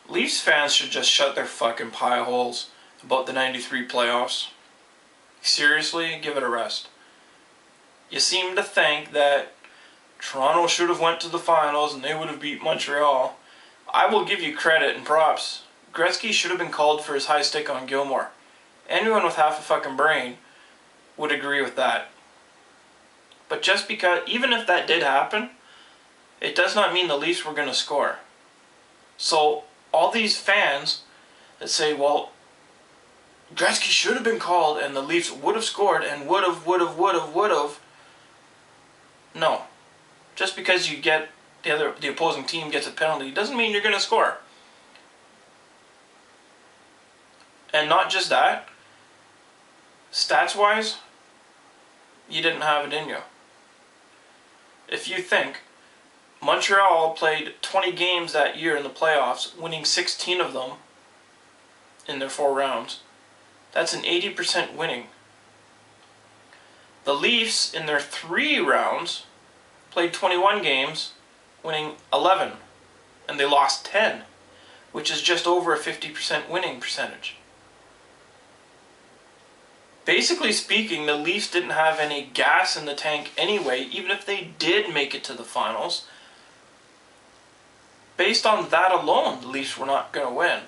Leafs fans should just shut their fucking pie holes about the 93 playoffs. Seriously, give it a rest. You seem to think that Toronto should have went to the finals and they would have beat Montreal. I will give you credit and props. Gretzky should have been called for his high stick on Gilmour. Anyone with half a fucking brain would agree with that. But just because, even if that did happen, it does not mean the Leafs were going to score. So, all these fans that say, well, Gretzky should have been called and the Leafs would have scored and would have. No. Just because you get the opposing team gets a penalty doesn't mean you're going to score. And not just that, stats-wise, you didn't have it in you. If you think Montreal played 20 games that year in the playoffs, winning 16 of them in their 4 rounds, that's an 80% winning. The Leafs, in their 3 rounds, played 21 games, winning 11, and they lost 10, which is just over a 50% winning percentage. Basically speaking, the Leafs didn't have any gas in the tank anyway, even if they did make it to the finals. Based on that alone, the Leafs were not going to win.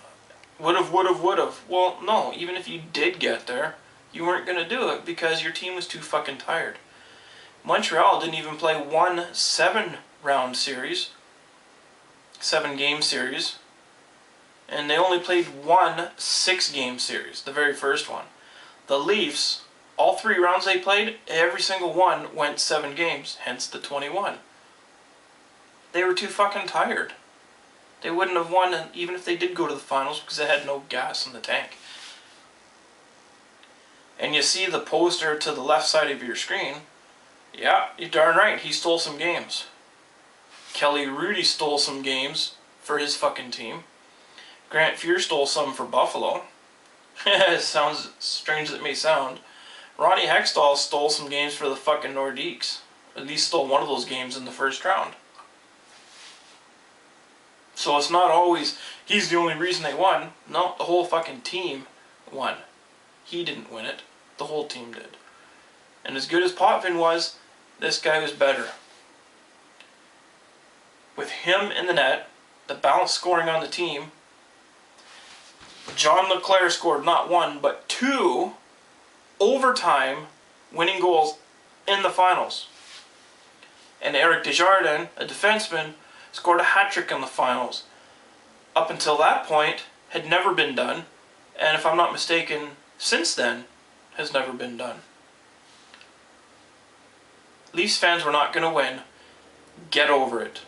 Would've. Well, no, even if you did get there, you weren't going to do it because your team was too fucking tired. Montreal didn't even play one 7-round series, 7-game series, and they only played one 6-game series, the very first one. The Leafs, all 3 rounds they played, every single one went 7 games, hence the 21. They were too fucking tired. They wouldn't have won even if they did go to the finals because they had no gas in the tank. And you see the poster to the left side of your screen. Yeah, you're darn right, he stole some games. Kelly Hrudey stole some games for his fucking team. Grant Fuhr stole some for Buffalo. Sounds strange as it may sound. Ronnie Hextall stole some games for the fucking Nordiques. At least stole one of those games in the first round. So it's not always, he's the only reason they won. No, the whole fucking team won. He didn't win it. The whole team did. And as good as Potvin was, this guy was better. With him in the net, the balanced scoring on the team, John LeClair scored not 1, but 2 overtime winning goals in the finals. And Eric Desjardins, a defenseman, scored a hat-trick in the finals. Up until that point, had never been done, and if I'm not mistaken, since then, has never been done. Leafs fans were not going to win. Get over it.